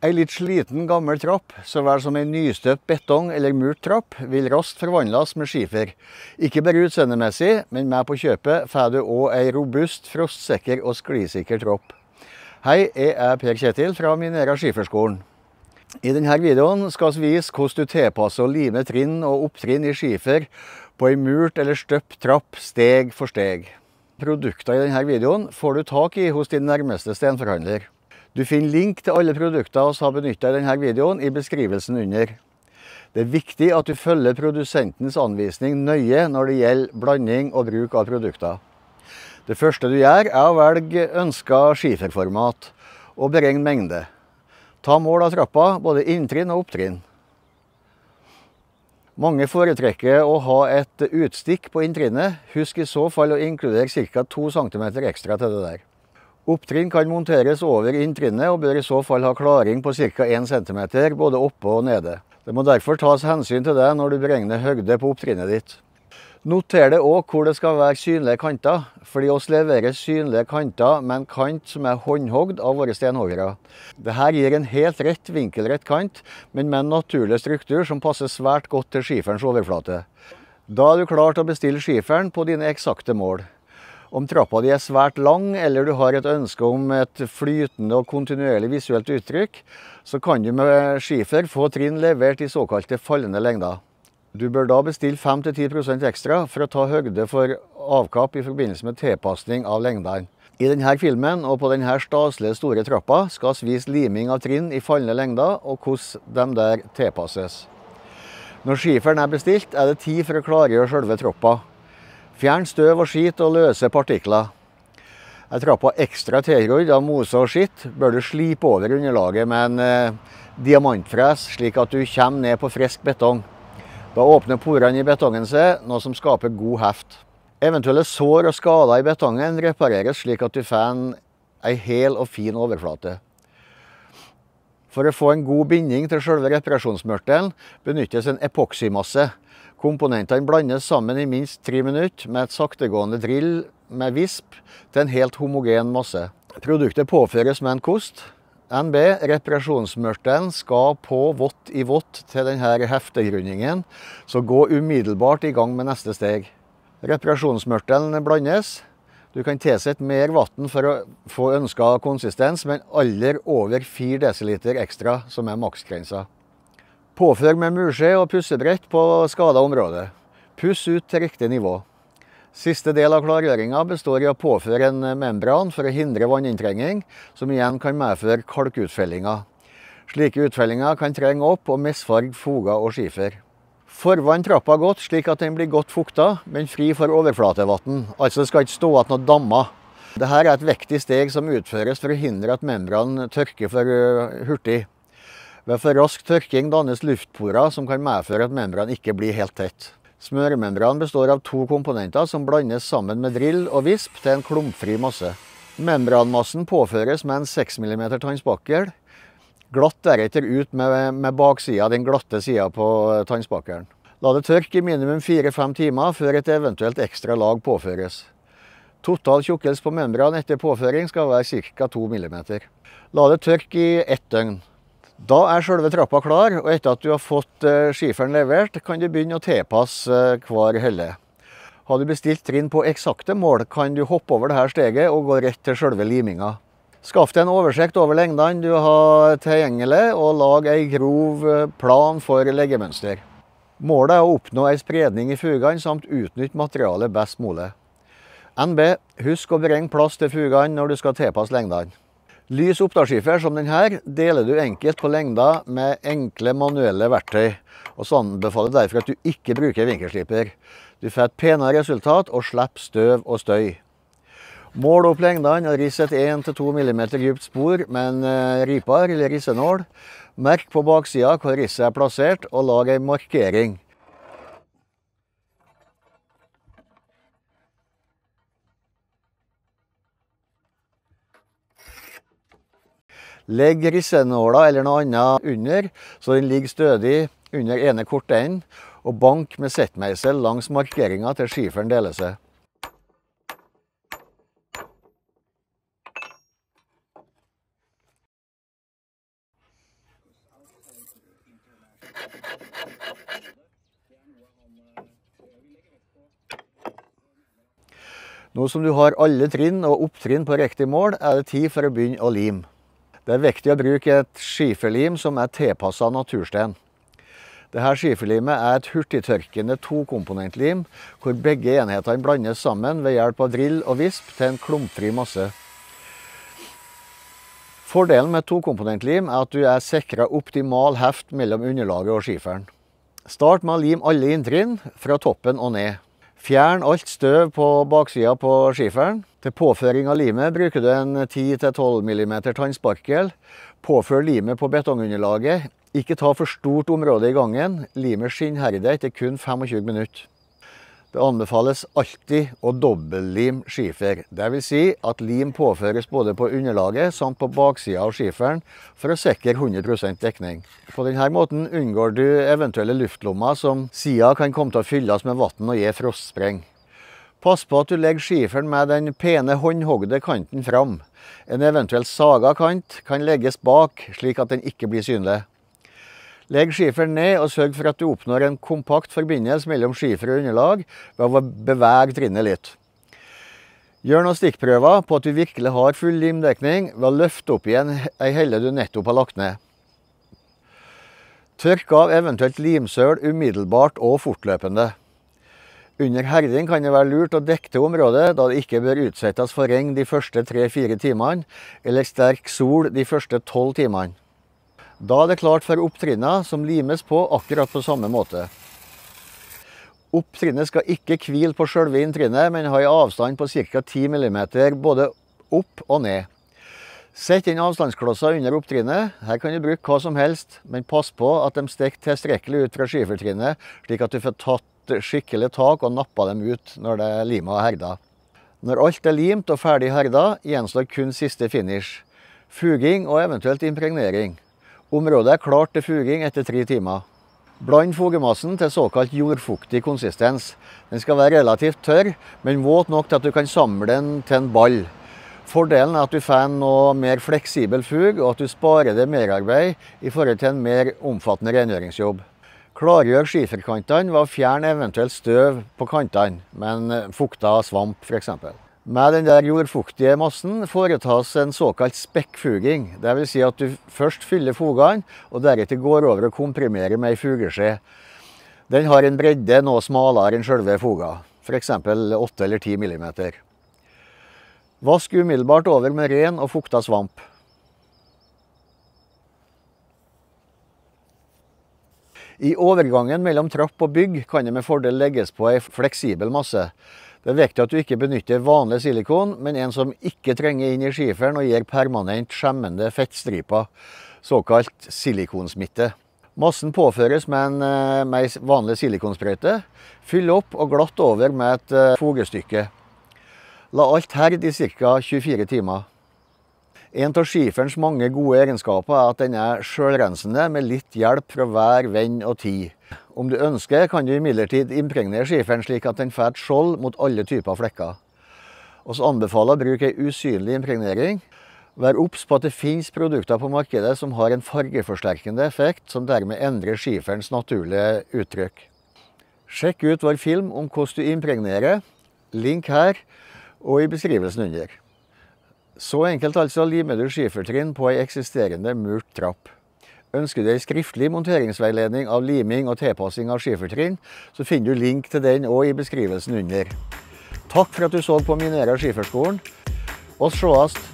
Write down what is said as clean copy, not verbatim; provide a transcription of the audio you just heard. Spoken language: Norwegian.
En litt sliten gammel trapp, så vel som en nystøpt betong eller murt trapp, vil raskt forvandles med skifer. Ikke bare utseendemessig, men med på kjøpet får du også en robust, frostsikker og sklissikker trapp. Hei, jeg er Per Kjetil fra Minera Skiferskolen. I denne videoen skal vi vise hvordan du tilpasser og limer trinn og opptrinn i skifer på en murt eller støpt trapp steg for steg. Produkter i denne videoen får du tak i hos din nærmeste stenforhandler. Du finner link til alle produkter vi har benyttet i denne videoen i beskrivelsen under. Det er viktig at du følger produsentens anvisning nøye når det gjelder blanding og bruk av produkter. Det første du gjør er å velge ønsket skiferformat og beregne mengde. Ta mål av trappa, både inntrinn og opptrinn. Mange foretrekker å ha et utstikk på inntrinnet. Husk i så fall å inkludere ca. 2 cm ekstra til det der. Opptrinn kan monteres over inntrinnet og bør i så fall ha klaring på ca. 1 cm både oppe og nede. Det må derfor tas hensyn til det når du beregner høgde på opptrinnet ditt. Noter det også hvor det skal være synlige kanter, fordi oss leverer synlige kanter med en kant som er håndhogd av våre stenhoggere. Dette gir en helt rett vinkelrett kant, men med en naturlig struktur som passer svært godt til skiferens overflate. Da er du klar til å bestille skiferen på dine eksakte mål. Om trappa di er svært lang, eller du har et ønske om et flytende og kontinuerlig visuelt uttrykk, så kan du med skifer få trinn levert i såkalte fallende lengder. Du bør da bestille 5–10% ekstra for å ta høgde for avkapp i forbindelse med tilpasning av lengdene. I denne filmen og på denne staselige store trappa skal vi vise liming av trinn i fallende lengder og hvordan de der tilpasses. Når skiferen er bestilt, er det tid for å klargjøre selve trappa. Fjern støv og skit og løse partikler. Er trappa ekstra tilgrodd av mose og skitt, bør du slipe over underlaget med en diamantfres, slik at du kommer ned på frisk betong. Da åpner porene i betongen seg, noe som skaper god heft. Eventuelle sår og skader i betongen repareres slik at du får en hel og fin overflate. For å få en god binding til selve reparasjonsmørtelen benyttes en epoksymasse. Komponentene blandes sammen i minst 3 minutter med et saktegående drill med visp til en helt homogen masse. Produktet påføres med en kost. NB, reparasjonsmørtelen, skal på vått i vått til denne heftegrunningen, så gå umiddelbart i gang med neste steg. Reparasjonsmørtelen blandes. Du kan tilsette mer vann for å få ønsket konsistens, men aldri over 4 dl ekstra, som er maksgrensa. Påfør med murskje og pussebrett på skadet område. Puss ut til riktig nivå. Siste del av klargjøringen består i å påføre en membran for å hindre vanninntrenging, som igjen kan medføre kalkutfellinger. Slike utfellinger kan trenge opp og misfarge foger og skifer. Forvann trappa godt slik at den blir godt fukta, men fri for overflatevann. Altså det skal ikke stå igjen noe dammer. Dette er et viktig steg som utføres for å hindre at membranen tørker for hurtig. Ved for rask tørking dannes luftporer som kan medføre at membranen ikke blir helt tett. Smøremembran består av 2 komponenter som blandes sammen med drill og visp til en klumpfri masse. Membranmassen påføres med en 6 mm tannspakkel, glatt deretter ut med baksida, den glatte sida på tannspakkelen. La det tørke i minimum 4–5 timer før et eventuelt ekstra lag påføres. Total tjukkelse på membran etter påføring skal være ca. 2 mm. La det tørke i 1 døgn. Da er selve trappa klar, og etter at du har fått skiferen levert, kan du begynne å tilpasse hver helle. Har du bestilt trinn på eksakte mål, kan du hoppe over dette steget og gå rett til selve liminga. Skaff deg en oversikt over lengdene du har tilgjengelig, og lag en grov plan for leggemønster. Målet er å oppnå en spredning i fugene samt utnytte materialet best mulig. NB, husk å beregne plass til fugene når du skal tilpasse lengdene. Lys oppdragsskifer som denne deler du enkelt på lengda med enkle manuelle verktøy, og så anbefaler derfor at du ikke bruker vinkelsliper. Du får et penere resultat og slipper støv og støy. Mål opp lengdene og riss et 1–2 mm dypt spor med en ripar eller rissenål. Merk på baksida hvor risset er plassert, og lag en markering. Legg rissenåla eller noe annet under, så den ligger stødig under ene kortenden, og bank med settmeisel langs markeringa til skiferen deler seg. Nå som du har alle trinn og opptrinn på riktig mål, er det tid for å begynne å lime. Det er viktig å bruke et skiferlim som er tilpasset naturstein. Dette skiferlimet er et hurtigtørkende tokomponentlim, hvor begge enhetene blandes sammen ved hjelp av drill og visp til en klumpfri masse. Fordelen med tokomponentlim er at du er sikret optimal heft mellom underlaget og skiferen. Start med å lime alle inntrinn fra toppen og ned. Fjern alt støv på baksida på skiferen. Til påføring av limet bruker du en 10–12 mm tannsparkel. Påfør limet på betongunderlaget. Ikke ta for stort område i gangen. Limet skinner etter kun 25 minutter. Det anbefales alltid å dobbeltlim skifer. Det vil si at lim påføres både på underlaget samt på baksida av skiferen for å sikre 100% dekning. På denne måten unngår du eventuelle luftlommer som sida kan komme til å fylles med vann og gi frostspreng. Pass på at du legger skiferen med den pene håndhogde kanten fram. En eventuell saga kant kan legges bak, slik at den ikke blir synlig. Legg skiferen ned og sørg for at du oppnår en kompakt forbindelse mellom skifer og underlag ved å bevege trinnet litt. Gjør noen stikkprøver på at du virkelig har full limdekning ved å løfte opp igjen ei helle du nettopp har lagt ned. Tørk av eventuelt limsøl umiddelbart og fortløpende. Under herding kan det være lurt å dekke til området, da det ikke bør utsettes for regn de første 3–4 timene, eller sterk sol de første 12 timene. Da er det klart for opptrinnet som limes på akkurat på samme måte. Opptrinnet skal ikke hvile på selve inntrinnet, men ha en avstand på ca. 10 mm både opp og ned. Sett inn avstandsklosser under opptrinnet. Her kan du bruke hva som helst, men pass på at de stikker tilstrekkelig ut fra skifertrinnet, slik at du får tatt skikkelig tak og nappa dem ut når det er limet og herda. Når alt er limt og ferdig herda, gjenstår kun siste finish. Fuging og eventuelt impregnering. Området er klart til fuging etter 3 timer. Bland fogemassen til såkalt jordfuktig konsistens. Den skal være relativt tørr, men våt nok til at du kan samle den til en ball. Fordelen er at du får en noe mer fleksibel fug, og at du sparer det merarbeid i forhold til en mer omfattende rengjøringsjobb. Klargjør skiferkantene ved å fjerne eventuelt støv på kantene, men fukta svamp for eksempel. Med den der jordfuktige massen foretas en såkalt spekkfuging. Det vil si at du først fyller fogene, og deretter går over og komprimerer med en fugeskje. Den har en bredde noe smalere enn selve foga, for eksempel 8 eller 10 mm. Vask umiddelbart over med ren og fukta svamp. I overgangen mellom trapp og bygg kan det med fordel legges på en fleksibel masse. Det er viktig at du ikke benytter vanlig silikon, men en som ikke trenger inn i skiferen og gir permanent skjemmende fettstriper, såkalt silikonsmitte. Massen påføres med en vanlig silikonsprøyte. Fyll opp og glatt over med et fogestykke. La alt herde i ca. 24 timer. En av skiferens mange gode egenskaper er at den er selvrensende med litt hjelp fra vær, vind og tid. Om du ønsker, kan du imidlertid impregnere skiferen slik at den får et skjold mot alle typer flekker. Vi anbefaler å bruke en usynlig impregnering. Vær obs på at det finnes produkter på markedet som har en fargeforsterkende effekt, som dermed endrer skiferens naturlige uttrykk. Sjekk ut vår film om hvordan du impregnerer. Link her og i beskrivelsen under. Så enkelt altså limer du skifertrinn på en eksisterende murt trapp. Ønsker du en skriftlig monteringsveiledning av liming og tilpassing av skifertrinn, så finner du link til den også i beskrivelsen under. Takk for at du så på Minera Skiferskolen. Vi sees!